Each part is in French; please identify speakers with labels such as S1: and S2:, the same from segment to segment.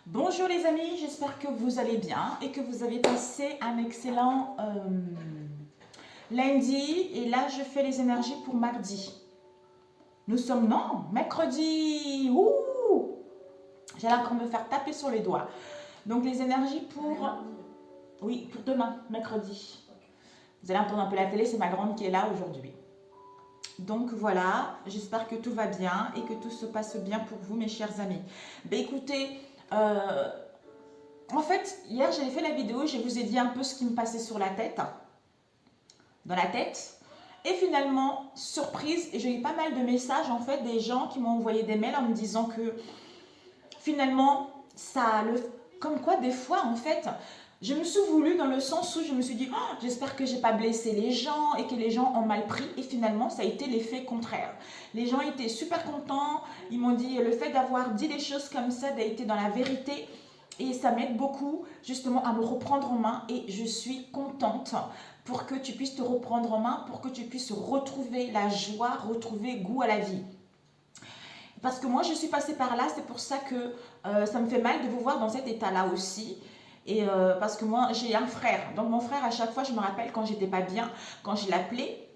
S1: Bonjour les amis, j'espère que vous allez bien et que vous avez passé un excellent lundi. Et là, je fais les énergies pour mardi. Nous sommes, non, mercredi. Ouh, j'allais encore me faire taper sur les doigts. Donc les énergies pour, oui, pour demain, mercredi. Vous allez entendre un peu la télé, c'est ma grande qui est là aujourd'hui. Donc voilà, j'espère que tout va bien et que tout se passe bien pour vous, mes chers amis. Ben écoutez, en fait, hier j'avais fait la vidéo, je vous ai dit un peu ce qui me passait sur la tête, dans la tête. Et finalement, surprise, j'ai eu pas mal de messages en fait des gens qui m'ont envoyé des mails en me disant que finalement, comme quoi des fois en fait, je me suis voulu dans le sens où je me suis dit, oh, j'espère que j'ai pas blessé les gens et que les gens ont mal pris. Et finalement, ça a été l'effet contraire. Les gens étaient super contents. Ils m'ont dit, le fait d'avoir dit les choses comme ça, d'être été dans la vérité. Et ça m'aide beaucoup justement à me reprendre en main et je suis contente pour que tu puisses te reprendre en main, pour que tu puisses retrouver la joie, retrouver goût à la vie. Parce que moi je suis passée par là, c'est pour ça que ça me fait mal de vous voir dans cet état-là aussi. Et parce que moi j'ai un frère, donc mon frère à chaque fois je me rappelle quand j'étais pas bien, quand je l'appelais,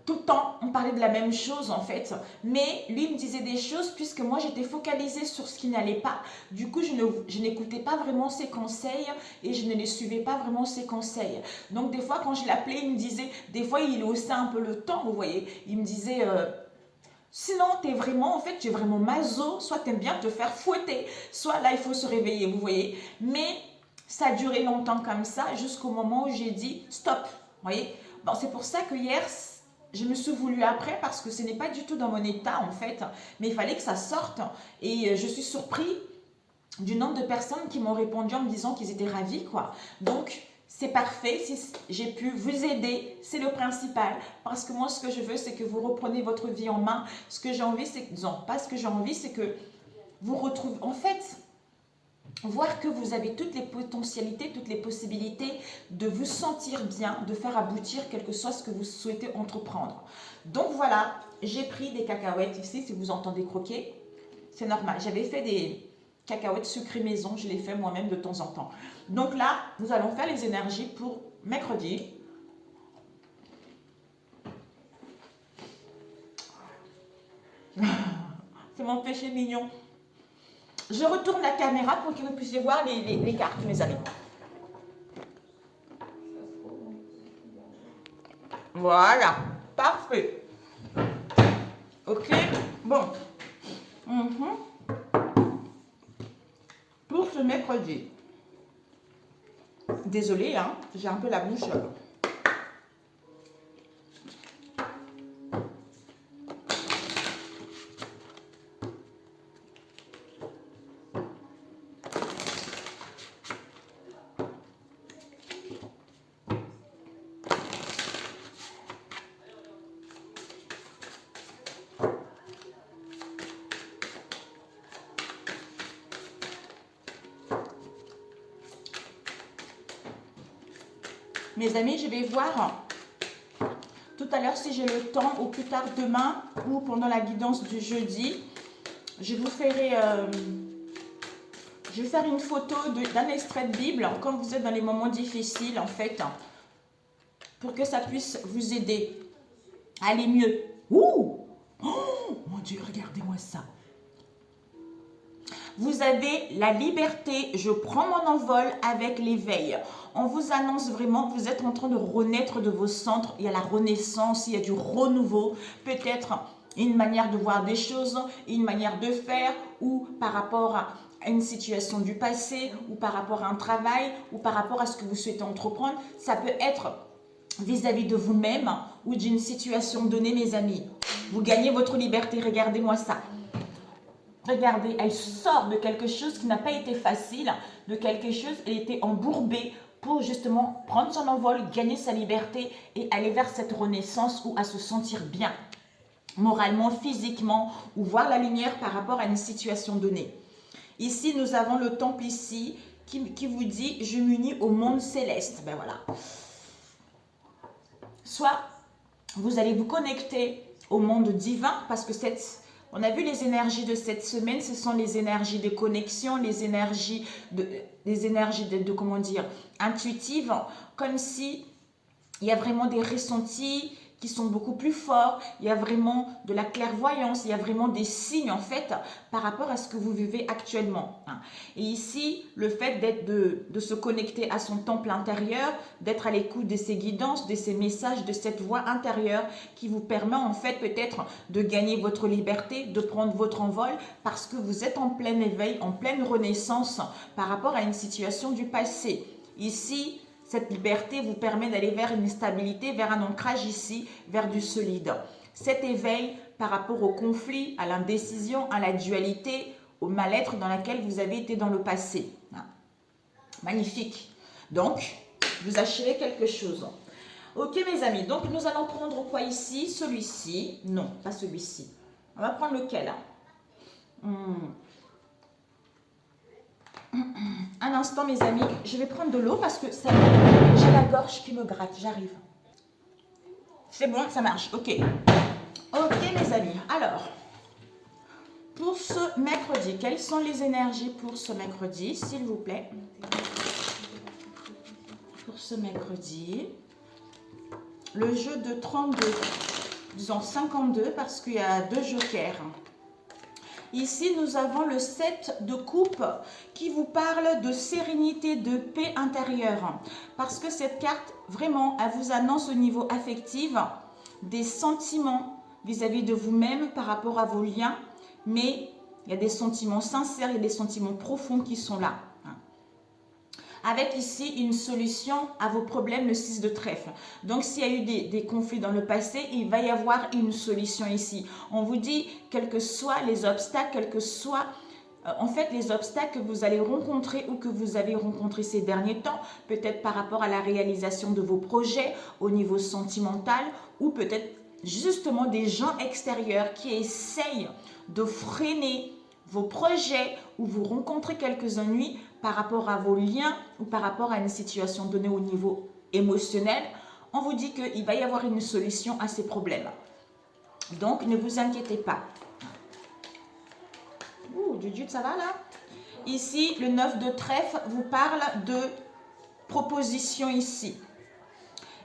S1: tout le temps, on parlait de la même chose en fait. Mais lui me disait des choses puisque moi j'étais focalisée sur ce qui n'allait pas. Du coup, je n'écoutais pas vraiment ses conseils et je ne les suivais pas vraiment ses conseils. Donc des fois, quand je l'appelais, il me disait, des fois il haussait un peu le temps, vous voyez. Il me disait, sinon t'es vraiment, en fait, tu es vraiment maso, soit t'aimes bien te faire fouetter, soit là il faut se réveiller, vous voyez. Mais ça a duré longtemps comme ça jusqu'au moment où j'ai dit stop, vous voyez. Bon, c'est pour ça que hier, je me suis voulu après parce que ce n'est pas du tout dans mon état en fait, mais il fallait que ça sorte et je suis surpris du nombre de personnes qui m'ont répondu en me disant qu'ils étaient ravis quoi. Donc c'est parfait, si j'ai pu vous aider, c'est le principal parce que moi ce que je veux c'est que vous repreniez votre vie en main. Ce que j'ai envie c'est, non pas ce que j'ai envie c'est que vous retrouvez en fait voir que vous avez toutes les potentialités, toutes les possibilités de vous sentir bien, de faire aboutir quelque chose que vous souhaitez entreprendre. Donc voilà, j'ai pris des cacahuètes ici, si vous entendez croquer, c'est normal. J'avais fait des cacahuètes sucrées maison, je les fais moi-même de temps en temps. Donc là, nous allons faire les énergies pour mercredi. C'est mon péché mignon. Je retourne la caméra pour que vous puissiez voir les cartes, mes amis. Voilà, parfait. Ok, bon. Pour ce mercredi. Désolée, hein, j'ai un peu la bouche. Mes amis, je vais voir tout à l'heure si j'ai le temps ou plus tard demain ou pendant la guidance du jeudi. Je vous ferai... je vais faire une photo d'un extrait de Bible quand vous êtes dans les moments difficiles en fait, pour que ça puisse vous aider à aller mieux. Ouh! Oh mon Dieu, regardez-moi ça. Vous avez la liberté, je prends mon envol avec l'éveil. On vous annonce vraiment, vous êtes en train de renaître de vos centres. Il y a la renaissance, il y a du renouveau. Peut-être une manière de voir des choses, une manière de faire, ou par rapport à une situation du passé, ou par rapport à un travail, ou par rapport à ce que vous souhaitez entreprendre. Ça peut être vis-à-vis de vous-même ou d'une situation donnée, mes amis. Vous gagnez votre liberté, regardez-moi ça. Regardez, elle sort de quelque chose qui n'a pas été facile, de quelque chose, elle était embourbée pour justement prendre son envol, gagner sa liberté et aller vers cette renaissance ou à se sentir bien, moralement, physiquement, ou voir la lumière par rapport à une situation donnée. Ici, nous avons le temple ici qui vous dit « Je m'unis au monde céleste ». Ben voilà. Soit vous allez vous connecter au monde divin parce que cette... On a vu les énergies de cette semaine, ce sont les énergies de connexion, les énergies comment dire, intuitives, comme si il y a vraiment des ressentis qui sont beaucoup plus forts, il y a vraiment de la clairvoyance, il y a vraiment des signes en fait par rapport à ce que vous vivez actuellement. Et ici, le fait de se connecter à son temple intérieur, d'être à l'écoute de ses guidances, de ses messages, de cette voix intérieure qui vous permet en fait peut-être de gagner votre liberté, de prendre votre envol parce que vous êtes en plein éveil, en pleine renaissance par rapport à une situation du passé. Ici, cette liberté vous permet d'aller vers une stabilité, vers un ancrage ici, vers du solide. Cet éveil par rapport au conflit, à l'indécision, à la dualité, au mal-être dans lequel vous avez été dans le passé. Magnifique. Donc, vous achevez quelque chose. Ok mes amis, donc nous allons prendre quoi ici? Celui-ci. Non, pas celui-ci. On va prendre lequel? Un instant mes amis, je vais prendre de l'eau parce que j'ai la gorge qui me gratte, j'arrive. C'est bon, ça marche, ok. Ok mes amis, alors, pour ce mercredi, quelles sont les énergies pour ce mercredi, s'il vous plaît? Pour ce mercredi, le jeu de 32, disons 52 parce qu'il y a 2 jokers. Ici, nous avons le 7 de coupe qui vous parle de sérénité, de paix intérieure. Parce que cette carte, vraiment, elle vous annonce au niveau affectif des sentiments vis-à-vis de vous-même par rapport à vos liens. Mais il y a des sentiments sincères, il y a des sentiments profonds qui sont là. Avec ici une solution à vos problèmes, le 6 de trèfle. Donc, s'il y a eu des conflits dans le passé, il va y avoir une solution ici. On vous dit, quels que soient les obstacles, quels que soient en fait les obstacles que vous allez rencontrer ou que vous avez rencontrés ces derniers temps, peut-être par rapport à la réalisation de vos projets au niveau sentimental ou peut-être justement des gens extérieurs qui essayent de freiner vos projets ou vous rencontrez quelques ennuis par rapport à vos liens ou par rapport à une situation donnée au niveau émotionnel, on vous dit qu'il va y avoir une solution à ces problèmes. Donc, ne vous inquiétez pas. Ouh, Judith, ça va là? Ici, le 9 de trèfle vous parle de proposition ici.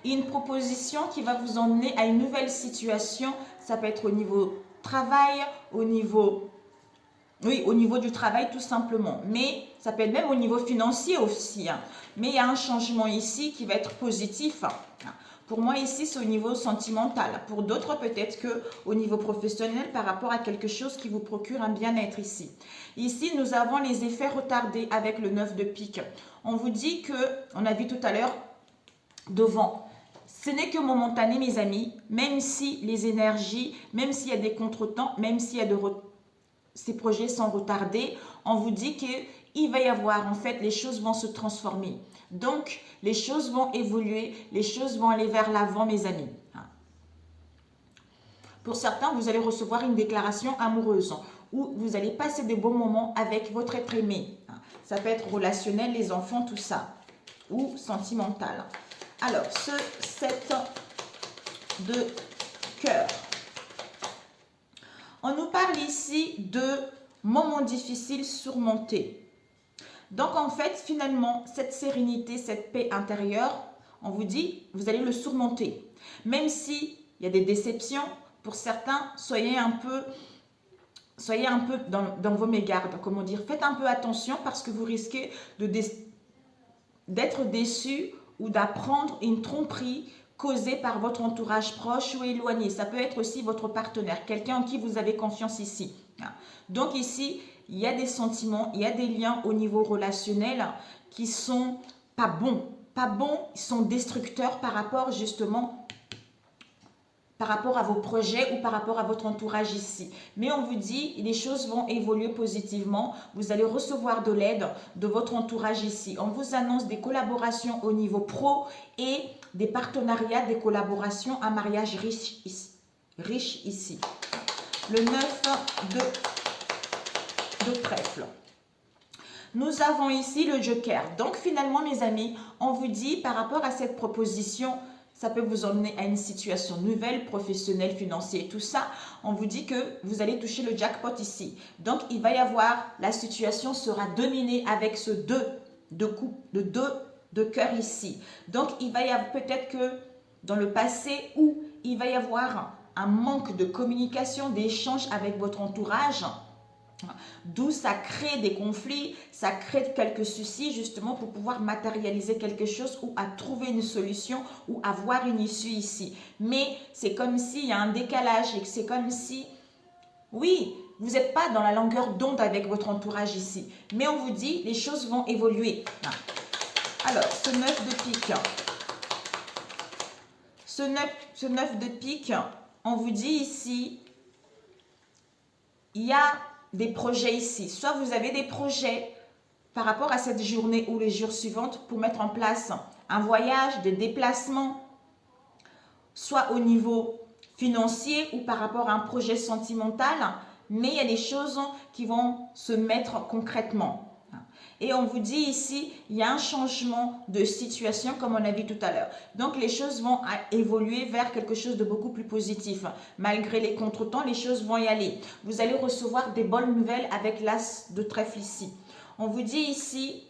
S1: Une proposition qui va vous emmener à une nouvelle situation. Ça peut être au niveau travail, au niveau du travail tout simplement. Mais ça peut être même au niveau financier aussi. Mais il y a un changement ici qui va être positif. Pour moi ici, c'est au niveau sentimental. Pour d'autres, peut-être qu'au niveau professionnel, par rapport à quelque chose qui vous procure un bien-être ici. Ici, nous avons les effets retardés avec le 9 de pique. On vous dit que, on a vu tout à l'heure, devant. Ce n'est que momentané, mes amis, même si les énergies, même s'il y a des contretemps, même s'il y a ces projets sont retardés, on vous dit qu'il va y avoir, en fait, les choses vont se transformer. Donc, les choses vont évoluer, les choses vont aller vers l'avant, mes amis. Pour certains, vous allez recevoir une déclaration amoureuse ou vous allez passer de bons moments avec votre être aimé. Ça peut être relationnel, les enfants, tout ça, ou sentimental. Alors, ce 7 de cœur. On nous parle ici de moments difficiles surmontés. Donc, en fait, finalement, cette sérénité, cette paix intérieure, on vous dit, vous allez le surmonter. Même s'il y a des déceptions, pour certains, soyez un peu dans vos mégardes, comment dire. Faites un peu attention parce que vous risquez d'être déçu ou d'apprendre une tromperie causée par votre entourage proche ou éloigné. Ça peut être aussi votre partenaire, quelqu'un en qui vous avez confiance ici. Donc ici, il y a des sentiments, il y a des liens au niveau relationnel qui sont pas bons. Pas bons, ils sont destructeurs par rapport justement par rapport à vos projets ou par rapport à votre entourage ici. Mais on vous dit, les choses vont évoluer positivement. Vous allez recevoir de l'aide de votre entourage ici. On vous annonce des collaborations au niveau pro et des partenariats, des collaborations, un mariage riche ici. Le 9 de trèfle. Nous avons ici le joker. Donc finalement, mes amis, on vous dit par rapport à cette proposition, Ça peut vous emmener à une situation nouvelle, professionnelle, financière, tout ça. On vous dit que vous allez toucher le jackpot ici. Donc, il va y avoir, la situation sera dominée avec ce 2 de coupe, de 2 de cœur ici. Donc, il va y avoir peut-être que dans le passé où il va y avoir un manque de communication, d'échange avec votre entourage, d'où ça crée des conflits, ça crée quelques soucis justement pour pouvoir matérialiser quelque chose ou à trouver une solution ou avoir une issue ici. Mais c'est comme s'il y a un décalage et que c'est comme si, oui, vous n'êtes pas dans la longueur d'onde avec votre entourage ici. Mais on vous dit, les choses vont évoluer. Alors, ce 9 de pique. Ce 9 de pique, on vous dit ici, il y a des projets ici. Soit vous avez des projets par rapport à cette journée ou les jours suivants pour mettre en place un voyage, des déplacements, soit au niveau financier ou par rapport à un projet sentimental, mais il y a des choses qui vont se mettre concrètement. Et on vous dit ici, il y a un changement de situation comme on a vu tout à l'heure. Donc les choses vont évoluer vers quelque chose de beaucoup plus positif. Malgré les contretemps, les choses vont y aller. Vous allez recevoir des bonnes nouvelles avec l'as de trèfle ici. On vous dit ici,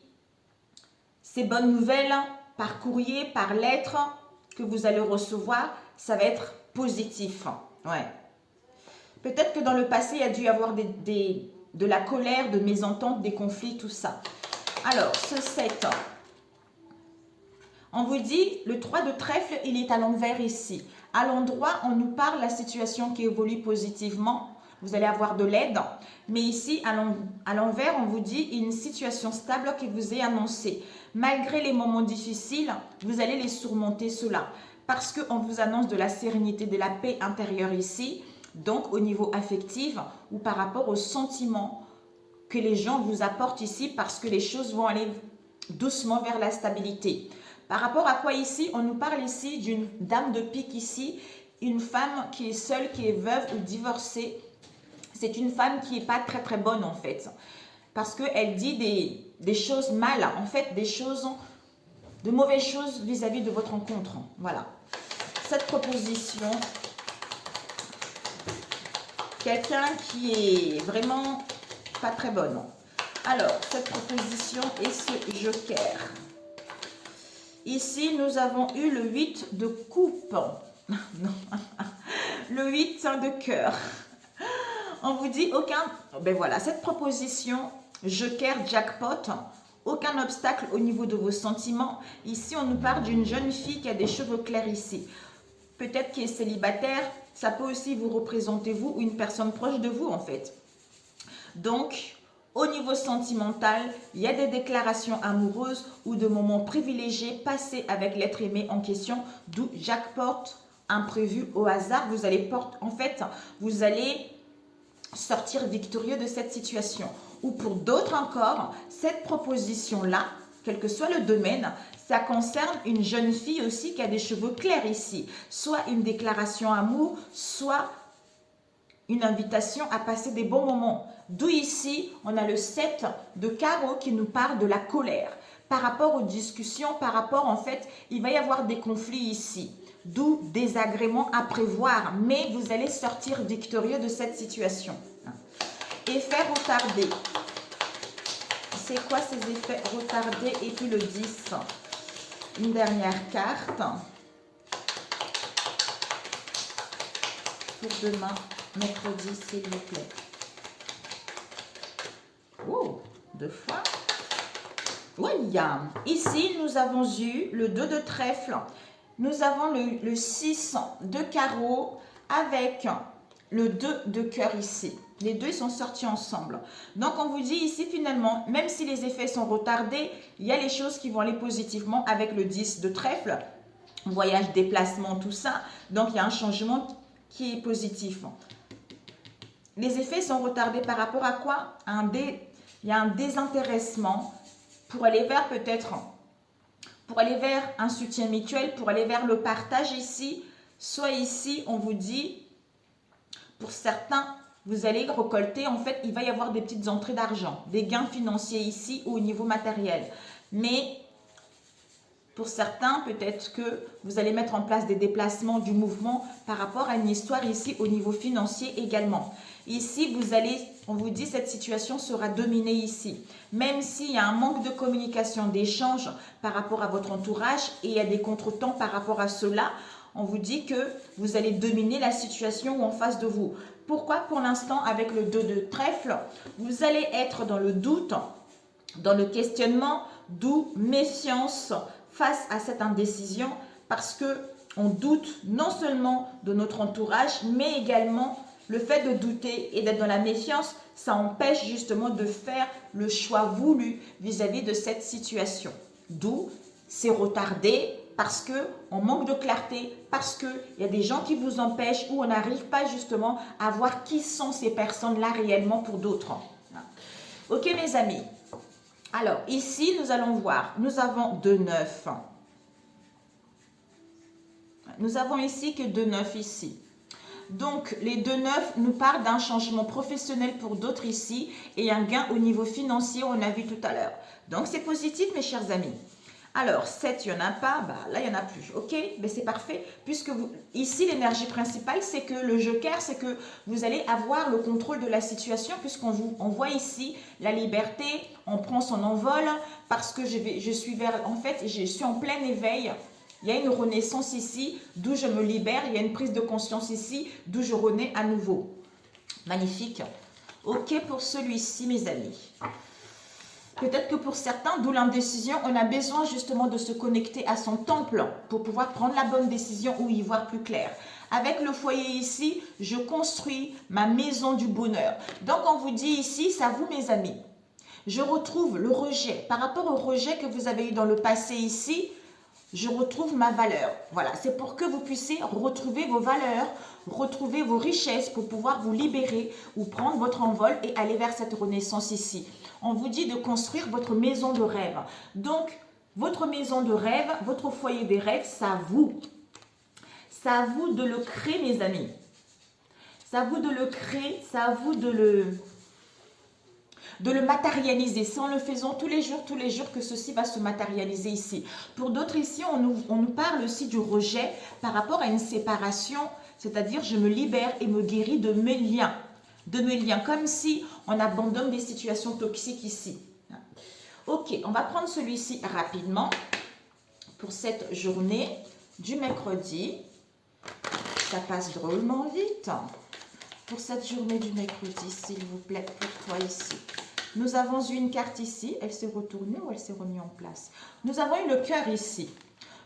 S1: ces bonnes nouvelles par courrier, par lettre que vous allez recevoir, ça va être positif. Ouais. Peut-être que dans le passé, il y a dû y avoir de la colère, de mésentente, des conflits, tout ça. Alors, ce 7, on vous dit, le 3 de trèfle, il est à l'envers ici. À l'endroit, on nous parle de la situation qui évolue positivement. Vous allez avoir de l'aide. Mais ici, à l'envers, on vous dit une situation stable qui vous est annoncée. Malgré les moments difficiles, vous allez les surmonter cela. Parce qu'on vous annonce de la sérénité, de la paix intérieure ici. Donc, au niveau affectif ou par rapport aux sentiments que les gens vous apportent ici parce que les choses vont aller doucement vers la stabilité. Par rapport à quoi ici? On nous parle ici d'une dame de pique ici, une femme qui est seule, qui est veuve ou divorcée. C'est une femme qui n'est pas très très bonne en fait parce qu'elle dit des choses mal, en fait des choses, de mauvaises choses vis-à-vis de votre rencontre. Voilà. Cette proposition, quelqu'un qui est vraiment pas très bonne. Alors, cette proposition et ce joker. Ici, nous avons eu le 8 de coupe. Non. Le 8 de cœur. On vous dit aucun... Ben voilà, cette proposition, joker, jackpot, aucun obstacle au niveau de vos sentiments. Ici, on nous parle d'une jeune fille qui a des cheveux clairs ici. Peut-être qui est célibataire. Ça peut aussi vous représenter vous ou une personne proche de vous en fait. Donc, au niveau sentimental, il y a des déclarations amoureuses ou de moments privilégiés passés avec l'être aimé en question, d'où jackpot, imprévu, au hasard. Vous allez vous allez sortir victorieux de cette situation. Ou pour d'autres encore, cette proposition-là, quel que soit le domaine, ça concerne une jeune fille aussi qui a des cheveux clairs ici. Soit une déclaration amour, soit une invitation à passer des bons moments. D'où ici, on a le 7 de carreau qui nous parle de la colère. Par rapport aux discussions, par rapport en fait, il va y avoir des conflits ici. D'où des agréments à prévoir. Mais vous allez sortir victorieux de cette situation. Effets retardés. C'est quoi ces effets retardés? Et puis le 10. Une dernière carte. Pour demain, mercredi, s'il vous plaît. Oh, 2 fois. Voilà. Ici, nous avons eu le 2 de trèfle. Nous avons le 6 de carreau avec le 2 de cœur ici. Les deux sont sortis ensemble. Donc, on vous dit ici, finalement, même si les effets sont retardés, il y a les choses qui vont aller positivement avec le 10 de trèfle. Voyage, déplacement, tout ça. Donc, il y a un changement qui est positif. Les effets sont retardés par rapport à quoi? Il y a un désintéressement pour aller vers un soutien mutuel, pour aller vers le partage ici. Soit ici, on vous dit, pour certains, vous allez récolter, en fait, il va y avoir des petites entrées d'argent, des gains financiers ici ou au niveau matériel. Mais Pour certains, peut-être que vous allez mettre en place des déplacements, du mouvement par rapport à une histoire ici au niveau financier également. Ici, vous allez, on vous dit, cette situation sera dominée ici. Même s'il y a un manque de communication, d'échange par rapport à votre entourage et il y a des contretemps par rapport à cela, on vous dit que vous allez dominer la situation en face de vous. Pourquoi pour l'instant, avec le 2 de trèfle, vous allez être dans le doute, dans le questionnement, d'où méfiance face à cette indécision, parce que on doute non seulement de notre entourage, mais également le fait de douter et d'être dans la méfiance, ça empêche justement de faire le choix voulu vis-à-vis de cette situation. D'où c'est retardé parce qu'on manque de clarté, parce qu'il y a des gens qui vous empêchent ou on n'arrive pas justement à voir qui sont ces personnes-là réellement pour d'autres. Ok mes amis. Alors, ici, nous allons voir, nous avons 2,9. Nous avons ici que 2,9 ici. Donc, les 2,9 nous parlent d'un changement professionnel pour d'autres ici et un gain au niveau financier, on a vu tout à l'heure. Donc, c'est positif, mes chers amis. Alors, 7, il n'y en a pas, bah, là, il n'y en a plus. Ok, mais c'est parfait, puisque ici, l'énergie principale, c'est que le joker, c'est que vous allez avoir le contrôle de la situation, on voit ici la liberté, on prend son envol, parce que je suis en plein éveil. Il y a une renaissance ici, d'où je me libère, il y a une prise de conscience ici, d'où je renais à nouveau. Magnifique. Ok pour celui-ci, mes amis. Peut-être que pour certains, d'où l'indécision, on a besoin justement de se connecter à son temple pour pouvoir prendre la bonne décision ou y voir plus clair. Avec le foyer ici, je construis ma maison du bonheur. Donc, on vous dit ici, c'est à vous mes amis. Je retrouve le rejet. Par rapport au rejet que vous avez eu dans le passé ici, je retrouve ma valeur. Voilà, c'est pour que vous puissiez retrouver vos valeurs, retrouver vos richesses pour pouvoir vous libérer ou prendre votre envol et aller vers cette renaissance ici. On vous dit de construire votre maison de rêve. Donc, votre maison de rêve, votre foyer des rêves, c'est à vous. C'est à vous de le créer, mes amis. C'est à vous de le créer, c'est à vous de le matérialiser. C'est en le faisant tous les jours que ceci va se matérialiser ici. Pour d'autres ici, on nous parle aussi du rejet par rapport à une séparation, c'est-à-dire je me libère et me guéris de mes liens. Comme si on abandonne des situations toxiques ici. Ok, on va prendre celui-ci rapidement pour cette journée du mercredi. Ça passe drôlement vite. Pour cette journée du mercredi, s'il vous plaît, pour toi ici. Nous avons eu une carte ici. Elle s'est retournée ou elle s'est remise en place? Nous avons eu le cœur ici.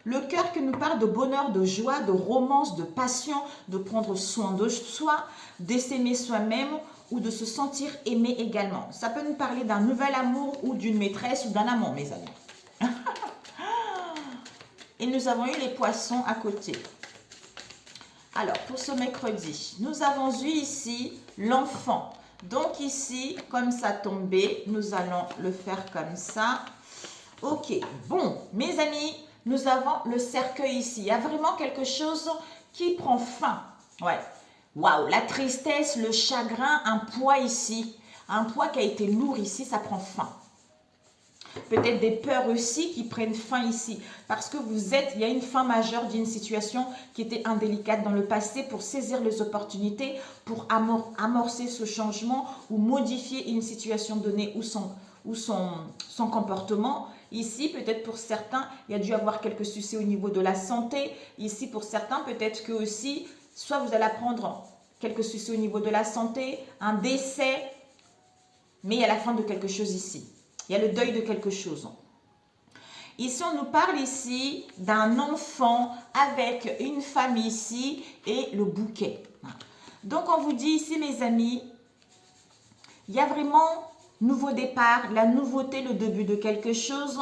S1: Le cœur qui nous parle de bonheur, de joie, de romance, de passion, de prendre soin de soi, d'aimer soi-même ou de se sentir aimé également. Ça peut nous parler d'un nouvel amour ou d'une maîtresse ou d'un amant, mes amis. Et nous avons eu les poissons à côté. Alors, pour ce mercredi, nous avons eu ici l'enfant. Donc ici, comme ça tombait, nous allons le faire comme ça. Ok, bon, mes amis, nous avons le cercueil ici. Il y a vraiment quelque chose qui prend fin. Ouais. Waouh, la tristesse, le chagrin, un poids ici. Un poids qui a été lourd ici, ça prend fin. Peut-être des peurs aussi qui prennent fin ici. Parce que il y a une fin majeure d'une situation qui était indélicate dans le passé pour saisir les opportunités, pour amorcer ce changement ou modifier une situation donnée ou son comportement. Ici, peut-être pour certains, il y a dû avoir quelques soucis au niveau de la santé. Ici, pour certains, peut-être que aussi, soit vous allez apprendre quelques soucis au niveau de la santé, un décès, mais il y a la fin de quelque chose ici. Il y a le deuil de quelque chose. Ici, on nous parle ici d'un enfant avec une femme ici et le bouquet. Donc, on vous dit ici, mes amis, il y a vraiment nouveau départ, la nouveauté, le début de quelque chose.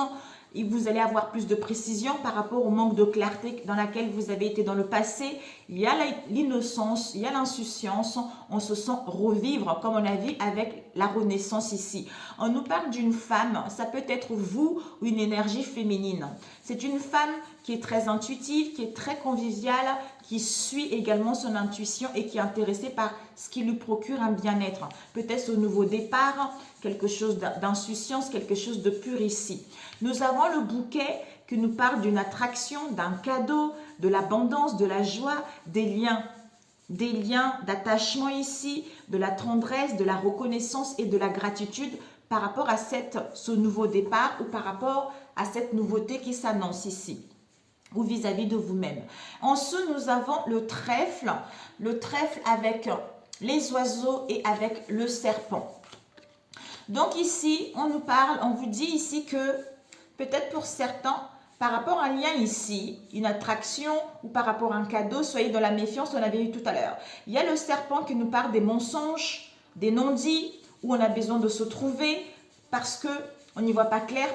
S1: Et vous allez avoir plus de précision par rapport au manque de clarté dans laquelle vous avez été dans le passé. Il y a l'innocence, il y a l'insouciance. On se sent revivre, comme on a vu avec la renaissance ici. On nous parle d'une femme, ça peut être vous ou une énergie féminine. C'est une femme qui est très intuitive, qui est très conviviale, qui suit également son intuition et qui est intéressée par ce qui lui procure un bien-être. Peut-être au nouveau départ, quelque chose d'insouciance, quelque chose de pur ici. Nous avons le bouquet qui nous parle d'une attraction, d'un cadeau, de l'abondance, de la joie, des liens d'attachement ici, de la tendresse, de la reconnaissance et de la gratitude par rapport à ce nouveau départ ou par rapport à cette nouveauté qui s'annonce ici ou vis-à-vis de vous-même. En dessous, nous avons le trèfle avec les oiseaux et avec le serpent. Donc ici, on vous dit ici que peut-être pour certains, par rapport à un lien ici, une attraction ou par rapport à un cadeau, soyez dans la méfiance, on avait eu tout à l'heure. Il y a le serpent qui nous parle des mensonges, des non-dits, où on a besoin de se trouver parce que on n'y voit pas clair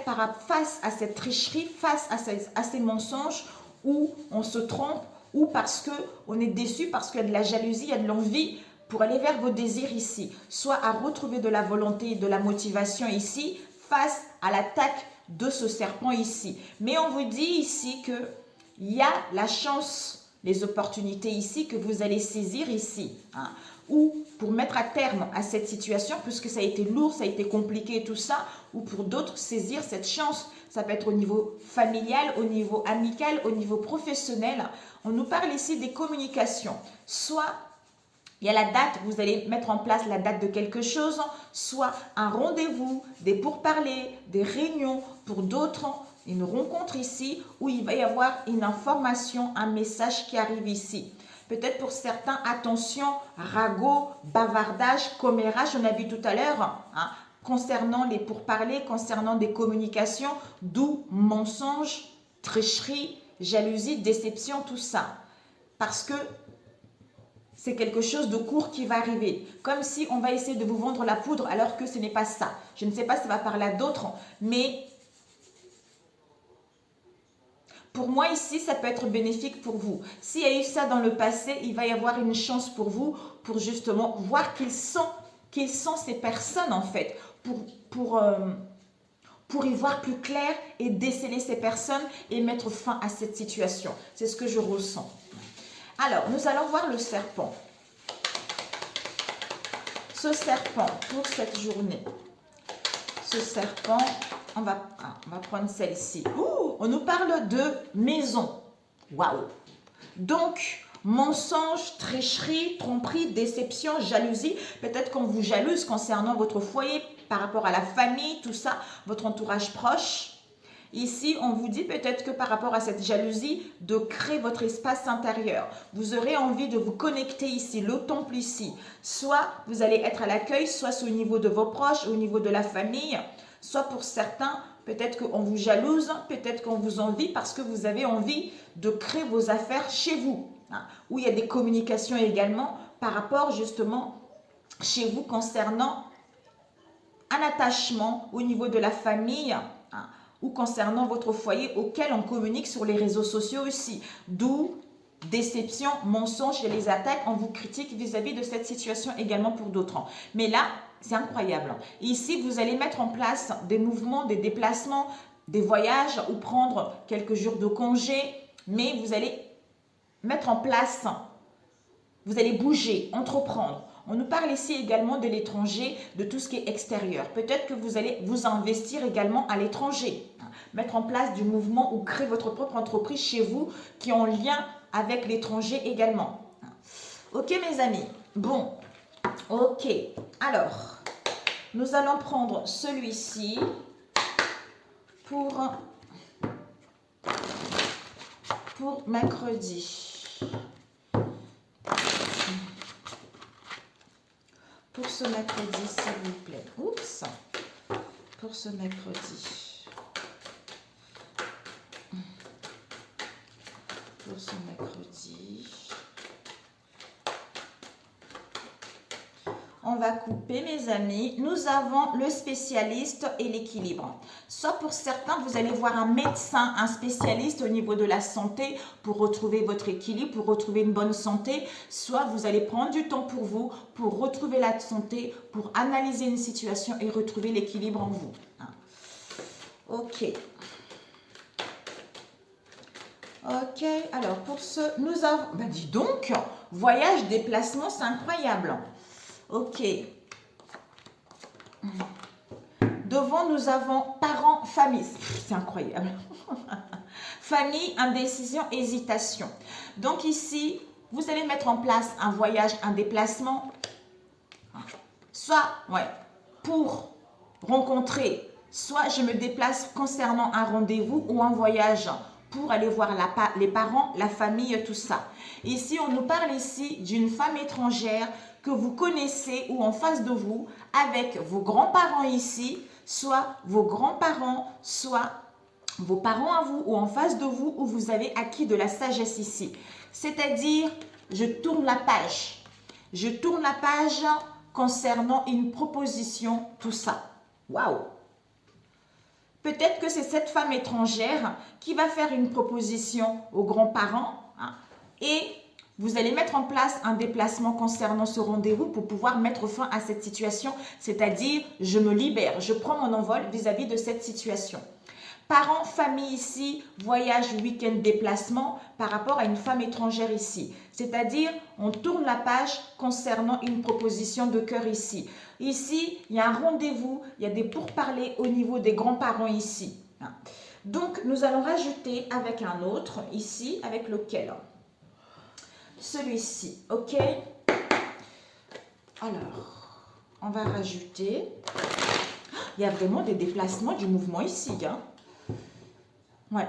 S1: face à cette tricherie, face à ces mensonges où on se trompe ou parce qu'on est déçu, parce qu'il y a de la jalousie, il y a de l'envie pour aller vers vos désirs ici. Soit à retrouver de la volonté et de la motivation ici face à l'attaque de ce serpent ici. Mais on vous dit ici qu'il y a la chance, les opportunités ici que vous allez saisir ici. Hein, ou pour mettre à terme à cette situation, puisque ça a été lourd, ça a été compliqué et tout ça, ou pour d'autres saisir cette chance. Ça peut être au niveau familial, au niveau amical, au niveau professionnel. On nous parle ici des communications. Soit il y a la date, vous allez mettre en place la date de quelque chose, soit un rendez-vous, des pourparlers, des réunions, pour d'autres, une rencontre ici, où il va y avoir une information, un message qui arrive ici. Peut-être pour certains, attention, ragot, bavardage, commérage, on a vu tout à l'heure, hein, concernant les pourparlers, concernant des communications, d'où mensonges, tricherie, jalousie, déception, tout ça. Parce que c'est quelque chose de court qui va arriver. Comme si on va essayer de vous vendre la poudre alors que ce n'est pas ça. Je ne sais pas si ça va parler à d'autres, mais pour moi ici, ça peut être bénéfique pour vous. S'il y a eu ça dans le passé, il va y avoir une chance pour vous pour justement voir qu'ils sont ces personnes en fait. Pour y voir plus clair et déceler ces personnes et mettre fin à cette situation. C'est ce que je ressens. Alors, nous allons voir le serpent. Ce serpent pour cette journée. Ce serpent, on va prendre celle-ci. On nous parle de maison. Waouh! Donc, mensonge, tricherie, tromperie, déception, jalousie. Peut-être qu'on vous jalouse concernant votre foyer, par rapport à la famille, tout ça, votre entourage proche. Ici, on vous dit peut-être que par rapport à cette jalousie, de créer votre espace intérieur. Vous aurez envie de vous connecter ici, le temple ici. Soit vous allez être à l'accueil, soit au niveau de vos proches, au niveau de la famille. Soit pour certains, peut-être qu'on vous jalouse, peut-être qu'on vous envie parce que vous avez envie de créer vos affaires chez vous. Hein, où il y a des communications également par rapport justement chez vous concernant un attachement au niveau de la famille, hein, ou concernant votre foyer auquel on communique sur les réseaux sociaux aussi. D'où déception, mensonge et les attaques, on vous critique vis-à-vis de cette situation également pour d'autres. Mais là, c'est incroyable. Ici, vous allez mettre en place des mouvements, des déplacements, des voyages ou prendre quelques jours de congé, mais vous allez mettre en place, vous allez bouger, entreprendre. On nous parle ici également de l'étranger, de tout ce qui est extérieur. Peut-être que vous allez vous investir également à l'étranger. Mettre en place du mouvement ou créer votre propre entreprise chez vous qui est en lien avec l'étranger également. Ok mes amis? Bon, ok. Alors, nous allons prendre celui-ci pour mercredi. Pour ce mercredi, s'il vous plaît. Oups. Pour ce mercredi. Pour ce mercredi. On va couper, mes amis. Nous avons le spécialiste et l'équilibre. Soit pour certains, vous allez voir un médecin, un spécialiste au niveau de la santé pour retrouver votre équilibre, pour retrouver une bonne santé. Soit vous allez prendre du temps pour vous, pour retrouver la santé, pour analyser une situation et retrouver l'équilibre en vous. Ok. Ok, alors pour ce, nous avons... Ben dis donc, voyage, déplacement, c'est incroyable. Ok. Devant, nous avons parents, famille. C'est incroyable. Famille, indécision, hésitation. Donc ici, vous allez mettre en place un voyage, un déplacement. Soit, ouais, pour rencontrer, soit je me déplace concernant un rendez-vous ou un voyage pour aller voir les parents, la famille, tout ça. Ici, on nous parle ici d'une femme étrangère que vous connaissez ou en face de vous avec vos grands-parents ici, soit vos grands-parents, soit vos parents à vous ou en face de vous où vous avez acquis de la sagesse ici. C'est-à-dire, je tourne la page. Je tourne la page concernant une proposition, tout ça. Waouh! Peut-être que c'est cette femme étrangère qui va faire une proposition aux grands-parents et vous allez mettre en place un déplacement concernant ce rendez-vous pour pouvoir mettre fin à cette situation, c'est-à-dire je me libère, je prends mon envol vis-à-vis de cette situation. Parents, famille ici, voyage, week-end, déplacement par rapport à une femme étrangère ici. C'est-à-dire, on tourne la page concernant une proposition de cœur ici. Ici, il y a un rendez-vous, il y a des pourparlers au niveau des grands-parents ici. Donc, nous allons rajouter avec un autre ici, avec lequel? Celui-ci, ok? Alors, on va rajouter. Il y a vraiment des déplacements du mouvement ici, hein? Ouais.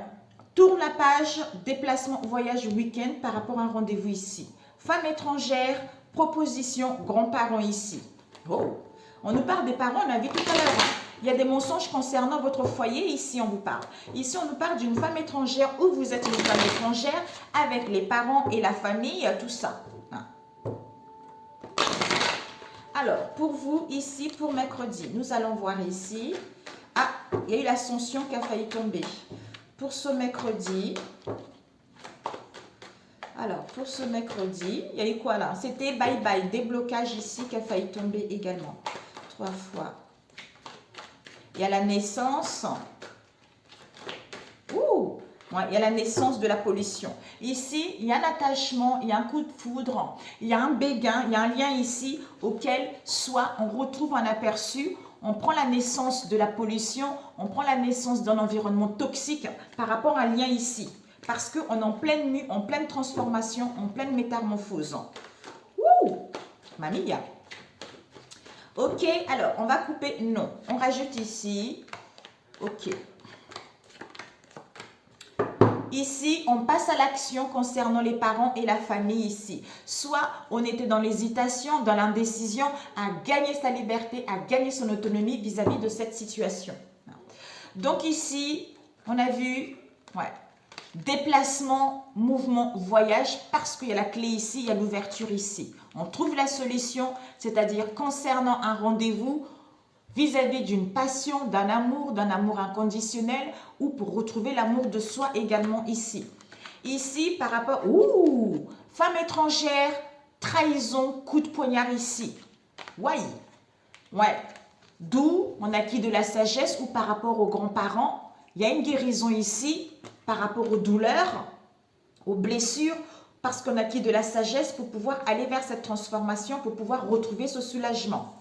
S1: Tourne la page, déplacement, voyage, week-end par rapport à un rendez-vous ici. Femme étrangère, proposition, grands-parents ici. Oh, on nous parle des parents, on a vu tout à l'heure. Il y a des mensonges concernant votre foyer, ici on vous parle. Ici on nous parle d'une femme étrangère où vous êtes une femme étrangère avec les parents et la famille, tout ça. Alors, pour vous, ici, pour mercredi, nous allons voir ici. Ah, il y a eu l'ascension qui a failli tomber. Pour ce mercredi, alors pour ce mercredi, il y a eu quoi là? C'était bye bye, déblocage ici qui a failli tomber également. 3 fois. Il y a la naissance. Ouh! Ouais, il y a la naissance de la pollution. Ici, il y a un attachement, il y a un coup de foudre, il y a un béguin, il y a un lien ici auquel soit on retrouve un aperçu. On prend la naissance de la pollution, on prend la naissance d'un environnement toxique par rapport à un lien ici. Parce qu'on est en pleine transformation, en pleine métamorphose. Ouh, mamia. Ok, alors on va couper, non. On rajoute ici, ok. Ici, on passe à l'action concernant les parents et la famille ici. Soit on était dans l'hésitation, dans l'indécision, à gagner sa liberté, à gagner son autonomie vis-à-vis de cette situation. Donc ici, on a vu, ouais, déplacement, mouvement, voyage, parce qu'il y a la clé ici, il y a l'ouverture ici. On trouve la solution, c'est-à-dire concernant un rendez-vous, vis-à-vis d'une passion, d'un amour inconditionnel ou pour retrouver l'amour de soi également ici. Ici, par rapport... Ouh! Femme étrangère, trahison, coup de poignard ici. Ouais. Ouais. D'où on acquis de la sagesse ou par rapport aux grands-parents. Il y a une guérison ici par rapport aux douleurs, aux blessures, parce qu'on acquis de la sagesse pour pouvoir aller vers cette transformation, pour pouvoir retrouver ce soulagement.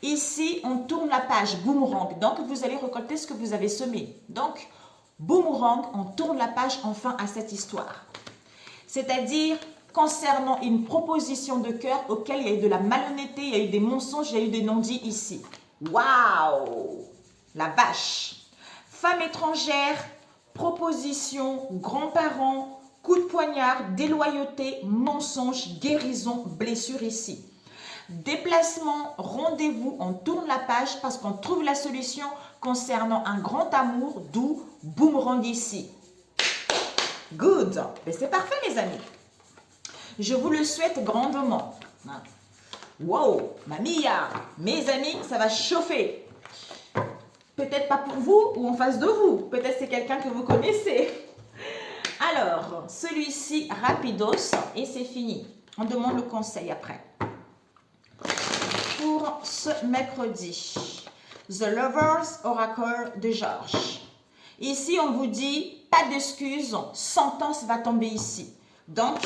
S1: Ici, on tourne la page, boomerang. Donc, vous allez récolter ce que vous avez semé. Donc, boomerang, on tourne la page enfin à cette histoire. C'est-à-dire, concernant une proposition de cœur auquel il y a eu de la malhonnêteté, il y a eu des mensonges, il y a eu des non-dits ici. Waouh! La vache! Femme étrangère, proposition, grands-parents, coup de poignard, déloyauté, mensonge, guérison, blessure ici. Déplacement, rendez-vous, on tourne la page parce qu'on trouve la solution concernant un grand amour, d'où boomerang ici. Good! Mais c'est parfait mes amis. Je vous le souhaite grandement. Wow! Mamia! Mes amis, ça va chauffer. Peut-être pas pour vous ou en face de vous. Peut-être c'est quelqu'un que vous connaissez. Alors, celui-ci, rapidos, et c'est fini. On demande le conseil après. Pour ce mercredi, The Lovers Oracle de Georges. Ici, on vous dit, pas d'excuses, sentence va tomber ici. Donc,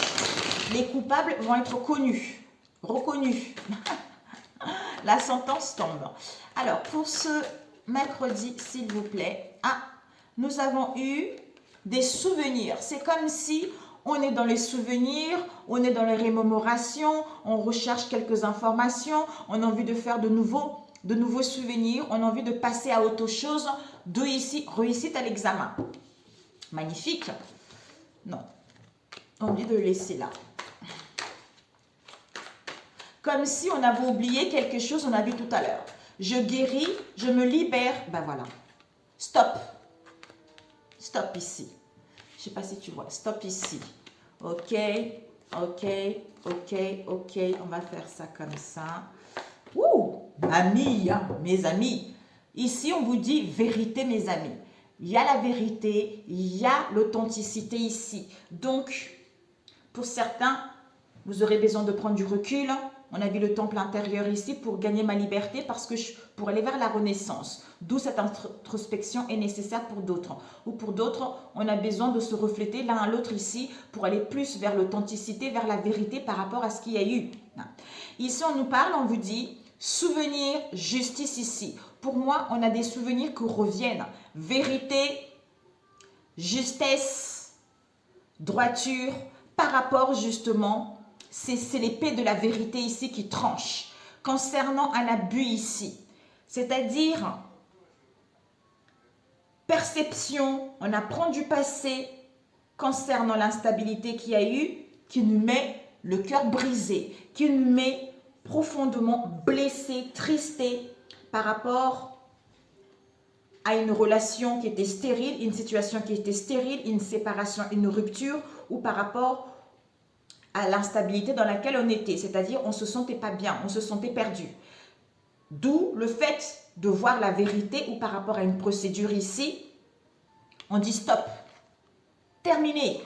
S1: les coupables vont être connus, reconnus. La sentence tombe. Alors, pour ce mercredi, s'il vous plaît, nous avons eu des souvenirs. C'est comme si on est dans les souvenirs, on est dans les rémémorations, on recherche quelques informations, on a envie de faire de nouveaux souvenirs, on a envie de passer à autre chose. D'où ici, réussite à l'examen. Magnifique. Non, on a envie de le laisser là. Comme si on avait oublié quelque chose, on a vu tout à l'heure. Je guéris, je me libère. Ben voilà. Stop. Stop ici. Je ne sais pas si tu vois. Stop ici. Ok, ok, ok, ok. On va faire ça comme ça. Ouh, amis, hein, mes amis. Ici, on vous dit vérité, mes amis. Il y a la vérité, il y a l'authenticité ici. Donc, pour certains, vous aurez besoin de prendre du recul. On a vu le temple intérieur ici pour gagner ma liberté, pour aller vers la renaissance. D'où cette introspection est nécessaire pour d'autres. Ou pour d'autres, on a besoin de se refléter l'un à l'autre ici pour aller plus vers l'authenticité, vers la vérité par rapport à ce qu'il y a eu. Ici, on nous parle, on vous dit souvenir, justice ici. Pour moi, on a des souvenirs qui reviennent. Vérité, justesse, droiture, par rapport justement, c'est l'épée de la vérité ici qui tranche. Concernant un abus ici, c'est-à-dire perception, on apprend du passé concernant l'instabilité qu'il y a eu, qui nous met le cœur brisé, qui nous met profondément blessé, tristé par rapport à une relation qui était stérile, une situation qui était stérile, une séparation, une rupture, ou par rapport à l'instabilité dans laquelle on était, c'est-à-dire on ne se sentait pas bien, on se sentait perdu. D'où le fait de voir la vérité ou par rapport à une procédure ici, on dit stop, terminé.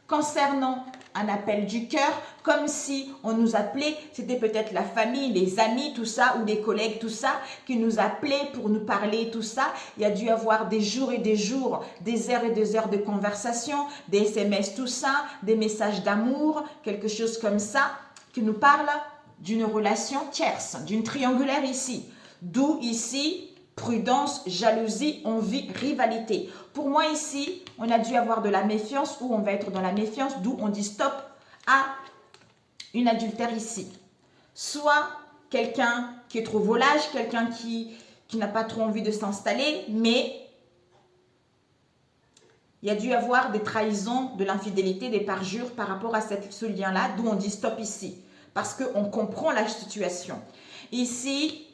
S1: Concernant un appel du cœur, comme si on nous appelait, c'était peut-être la famille, les amis, tout ça, ou les collègues, tout ça, qui nous appelaient pour nous parler, tout ça. Il y a dû avoir des jours et des jours, des heures et des heures de conversation, des SMS, tout ça, des messages d'amour, quelque chose comme ça, qui nous parle d'une relation tierce, d'une triangulaire ici. D'où ici, prudence, jalousie, envie, rivalité. Pour moi ici, on a dû avoir de la méfiance ou on va être dans la méfiance, d'où on dit stop à une adultère ici. Soit quelqu'un qui est trop volage, quelqu'un qui n'a pas trop envie de s'installer, mais il y a dû avoir des trahisons, de l'infidélité, des parjures par rapport à ce lien-là, d'où on dit stop ici. Parce qu'on comprend la situation. Ici,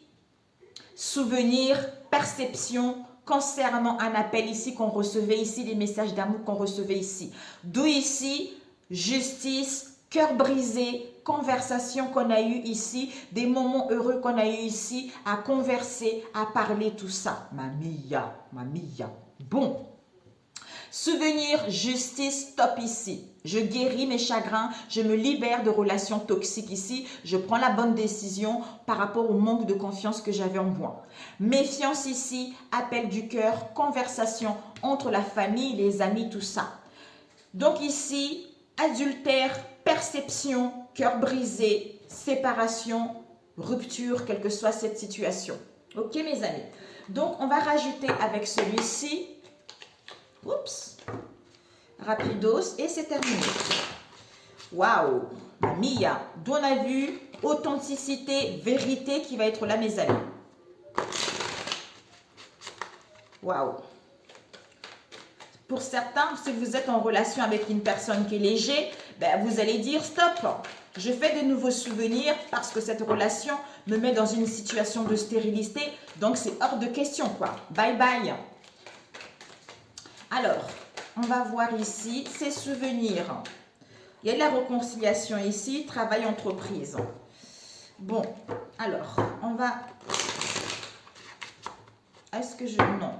S1: souvenir, perception, concernant un appel ici qu'on recevait ici, des messages d'amour qu'on recevait ici. D'où ici, justice, cœur brisé, conversation qu'on a eu ici, des moments heureux qu'on a eu ici, à converser, à parler, tout ça. Mamia, mamia. Bon. Souvenir, justice, stop ici. Je guéris mes chagrins, je me libère de relations toxiques ici, je prends la bonne décision par rapport au manque de confiance que j'avais en moi. Méfiance ici, appel du cœur, conversation entre la famille, les amis, tout ça. Donc ici, adultère, perception, cœur brisé, séparation, rupture, quelle que soit cette situation. Ok mes amis? Donc on va rajouter avec celui-ci. Oups, rapidos, et c'est terminé. Waouh, Mia, dont on a vu authenticité, vérité qui va être là, mes amis. Waouh. Pour certains, si vous êtes en relation avec une personne qui est léger, ben vous allez dire stop. Je fais de nouveaux souvenirs parce que cette relation me met dans une situation de stérilité, donc c'est hors de question quoi. Bye bye. Alors, on va voir ici ces souvenirs. Il y a de la réconciliation ici, travail entreprise. Bon, alors, on va... Est-ce que je... Non.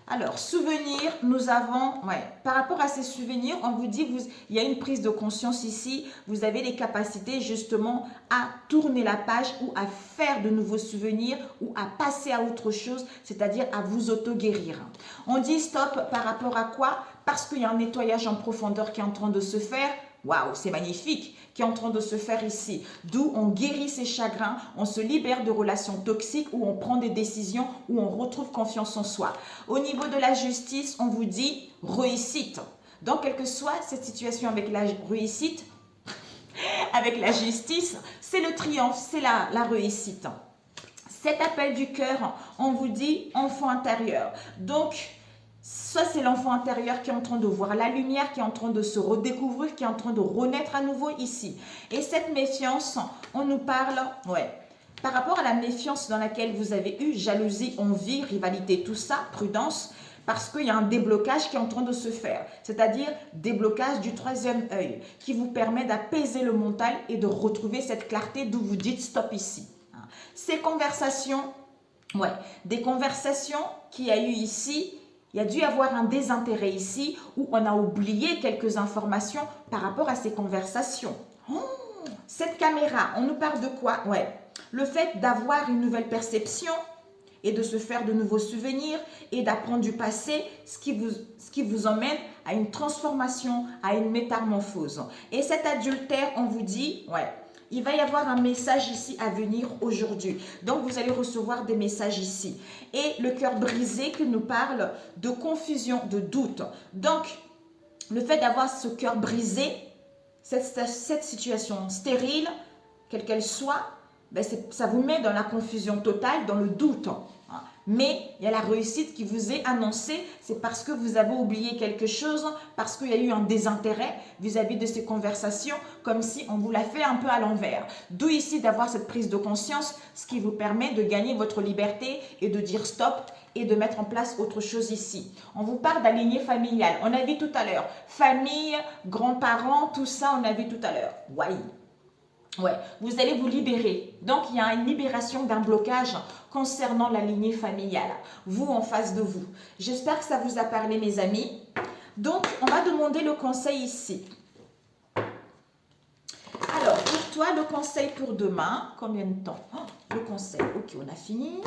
S1: Alors, souvenirs, nous avons... Ouais, par rapport à ces souvenirs, on vous dit, il y a une prise de conscience ici. Vous avez les capacités justement à tourner la page ou à faire de nouveaux souvenirs ou à passer à autre chose, c'est-à-dire à vous auto-guérir. On dit stop par rapport à quoi? Parce qu'il y a un nettoyage en profondeur qui est en train de se faire. Waouh, c'est magnifique. qui est en train de se faire ici. D'où on guérit ses chagrins, on se libère de relations toxiques, où on prend des décisions, où on retrouve confiance en soi. Au niveau de la justice, on vous dit réussite. Donc, quelle que soit cette situation avec la réussite, avec la justice, c'est le triomphe, c'est la réussite. Cet appel du cœur, on vous dit enfant intérieur. Donc, ça c'est l'enfant intérieur qui est en train de voir la lumière, qui est en train de se redécouvrir, qui est en train de renaître à nouveau ici. Et cette méfiance, on nous parle, par rapport à la méfiance dans laquelle vous avez eu, jalousie, envie, rivalité, tout ça, prudence, parce qu'il y a un déblocage qui est en train de se faire, c'est-à-dire déblocage du troisième œil, qui vous permet d'apaiser le mental et de retrouver cette clarté d'où vous dites stop ici. Ces conversations, des conversations qu'il y a eu ici, il y a dû y avoir un désintérêt ici où on a oublié quelques informations par rapport à ces conversations. Cette caméra, on nous parle de quoi? Le fait d'avoir une nouvelle perception et de se faire de nouveaux souvenirs et d'apprendre du passé, ce qui vous emmène à une transformation, à une métamorphose. Et cet adultère, on vous dit, il va y avoir un message ici à venir aujourd'hui. Donc, vous allez recevoir des messages ici. Et le cœur brisé qui nous parle de confusion, de doute. Donc, le fait d'avoir ce cœur brisé, cette situation stérile, quelle qu'elle soit, ça vous met dans la confusion totale, dans le doute. Mais il y a la réussite qui vous est annoncée, c'est parce que vous avez oublié quelque chose, parce qu'il y a eu un désintérêt vis-à-vis de ces conversations, comme si on vous l'a fait un peu à l'envers. D'où ici d'avoir cette prise de conscience, ce qui vous permet de gagner votre liberté et de dire stop et de mettre en place autre chose ici. On vous parle de la lignée familiale, on a vu tout à l'heure, famille, grands-parents, tout ça on a vu tout à l'heure. Vous allez vous libérer. Donc, il y a une libération d'un blocage concernant la lignée familiale. Vous, en face de vous. J'espère que ça vous a parlé, mes amis. Donc, on va demander le conseil ici. Alors, pour toi, le conseil pour demain, combien de temps? Le conseil, ok, on a fini.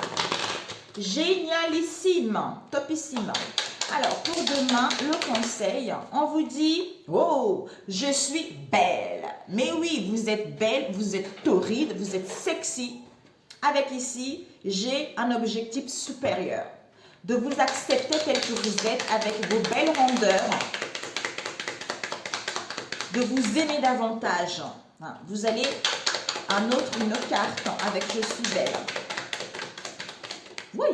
S1: Génialissime, topissime. Alors, pour demain, le conseil, on vous dit, oh, je suis belle. Mais oui, vous êtes belle, vous êtes torride, vous êtes sexy. Avec ici, j'ai un objectif supérieur. De vous accepter tel que vous êtes avec vos belles rondeurs. De vous aimer davantage. Vous allez une autre carte avec je suis belle. Oui.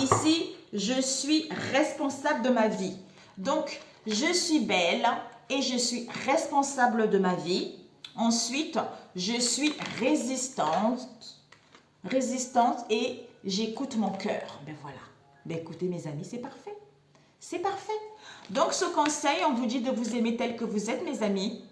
S1: Ici, je suis responsable de ma vie. Donc, je suis belle et je suis responsable de ma vie. Ensuite, je suis résistante et j'écoute mon cœur. Voilà. Écoutez, mes amis, c'est parfait. C'est parfait. Donc, ce conseil, on vous dit de vous aimer tel que vous êtes, mes amis.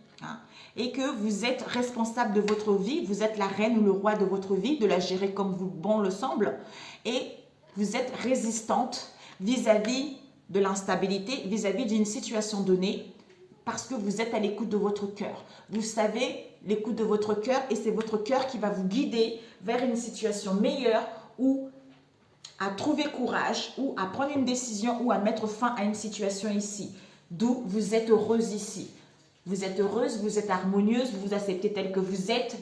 S1: Et que vous êtes responsable de votre vie. Vous êtes la reine ou le roi de votre vie, de la gérer comme vous bon le semble. Et vous êtes résistante vis-à-vis de l'instabilité, vis-à-vis d'une situation donnée, parce que vous êtes à l'écoute de votre cœur. Vous savez l'écoute de votre cœur et c'est votre cœur qui va vous guider vers une situation meilleure ou à trouver courage ou à prendre une décision ou à mettre fin à une situation ici. D'où vous êtes heureuse ici. Vous êtes heureuse, vous êtes harmonieuse, vous vous acceptez tel que vous êtes,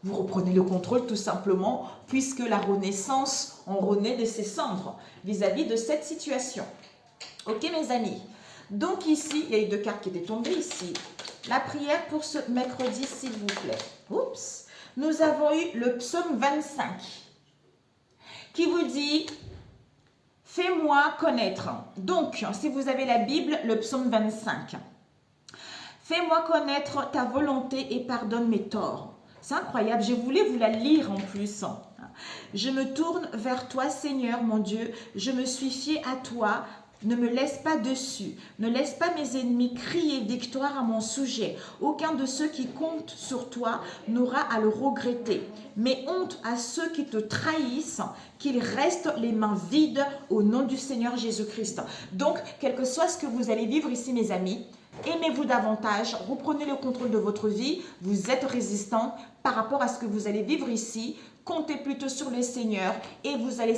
S1: vous reprenez le contrôle tout simplement, puisque la renaissance, on renaît de ses cendres vis-à-vis de cette situation. Ok, mes amis? Donc ici, il y a eu 2 cartes qui étaient tombées ici. La prière pour ce mercredi, s'il vous plaît. Oups! Nous avons eu le psaume 25 qui vous dit « Fais-moi connaître ». Donc, si vous avez la Bible, le psaume 25. « Fais-moi connaître ta volonté et pardonne mes torts ». C'est incroyable, je voulais vous la lire en plus. Je me tourne vers toi, Seigneur, mon Dieu. Je me suis fié à toi. Ne me laisse pas dessus. Ne laisse pas mes ennemis crier victoire à mon sujet. Aucun de ceux qui comptent sur toi n'aura à le regretter. Mais honte à ceux qui te trahissent, qu'ils restent les mains vides au nom du Seigneur Jésus-Christ. Donc, quel que soit ce que vous allez vivre ici, mes amis, aimez-vous davantage, reprenez le contrôle de votre vie, vous êtes résistant par rapport à ce que vous allez vivre ici, comptez plutôt sur le Seigneur et vous allez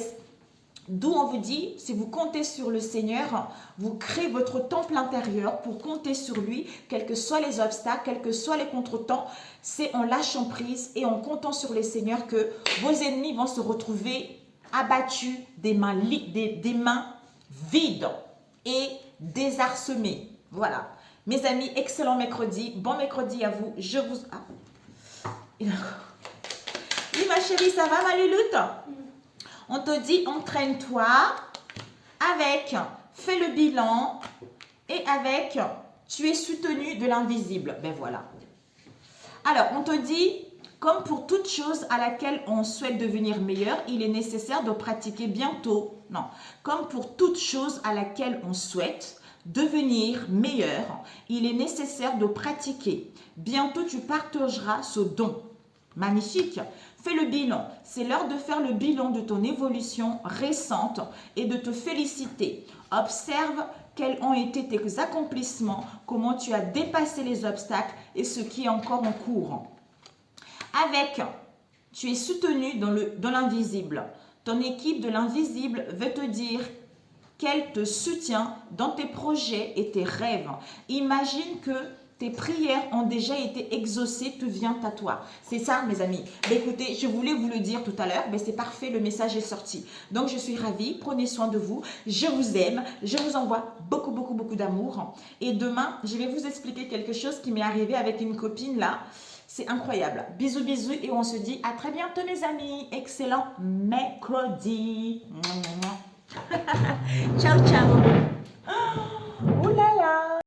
S1: D'où on vous dit, si vous comptez sur le Seigneur, vous créez votre temple intérieur pour compter sur lui, quels que soient les obstacles, quels que soient les contretemps. C'est en lâchant prise et en comptant sur le Seigneur que vos ennemis vont se retrouver abattus, des mains vides et désarçonnés. Voilà. Mes amis, excellent mercredi. Bon mercredi à vous. Je vous... Ah. Oui, ma chérie, ça va, ma louloute? On te dit, entraîne-toi avec, fais le bilan et avec, tu es soutenu de l'invisible. Ben voilà. Alors, on te dit, comme pour toute chose à laquelle on souhaite devenir meilleur, il est nécessaire de pratiquer bientôt. Non, comme pour toute chose à laquelle on souhaite devenir meilleur, il est nécessaire de pratiquer. Bientôt, tu partageras ce don. Magnifique. Fais le bilan. C'est l'heure de faire le bilan de ton évolution récente et de te féliciter. Observe quels ont été tes accomplissements, comment tu as dépassé les obstacles et ce qui est encore en cours. Avec, tu es soutenu dans l'invisible. Ton équipe de l'invisible veut te dire qu'elle te soutient dans tes projets et tes rêves. Imagine que tes prières ont déjà été exaucées, tout vient à toi. C'est ça, mes amis. Mais écoutez, je voulais vous le dire tout à l'heure, mais c'est parfait, le message est sorti. Donc, je suis ravie. Prenez soin de vous. Je vous aime. Je vous envoie beaucoup, beaucoup, beaucoup d'amour. Et demain, je vais vous expliquer quelque chose qui m'est arrivé avec une copine là. C'est incroyable. Bisous, bisous. Et on se dit à très bientôt, mes amis. Excellent mercredi. Ciao, ciao.